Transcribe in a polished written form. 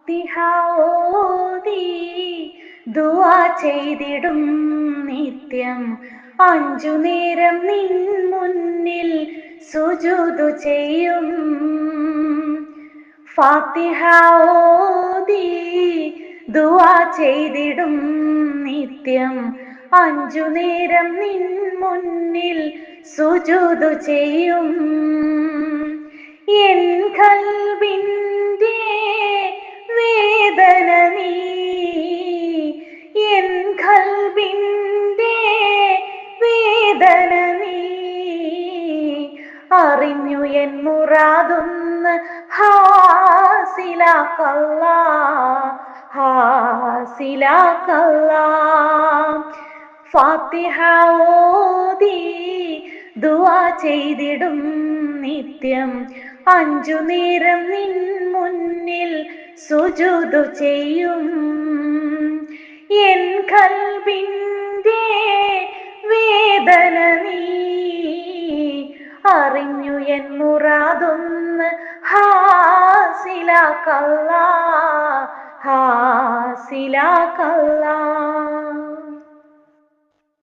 ഫാത്തിഹ ഓതി ദുആ ചെയ്തിടും നിത്യം 5 നേരം നിൻ മുന്നിൽ സുജൂദ് ചെയ്യും. ഫാത്തിഹ ഓതി ദുആ ചെയ്തിടും നിത്യം 5 നേരം നിൻ മുന്നിൽ സുജൂദ് ചെയ്യും. എൻ ഖൽബിന്റെ വേദന നീ, എൻ ഖൽബിന്റെ വേദന നീ അറിഞ്ഞു എൻ മുറാദൊന്ന് ഹാസിലാക്കല്ലാ, ഹാസിലാക്കല്ലാ. ഫാത്തിഹ ഓതി ദുആ ചെയ്തിടും നിത്യം 5 നേരം നിൻ മുന്നിൽ സുജൂദ് ചെയ്യും. എൻ ഖൽബിന്റെ വേദന നീ അറിഞ്ഞു എൻ മുറാദൊന്ന് ഹാസിലാക്കല്ലാ, ഹാസിലാക്കല്ലാ.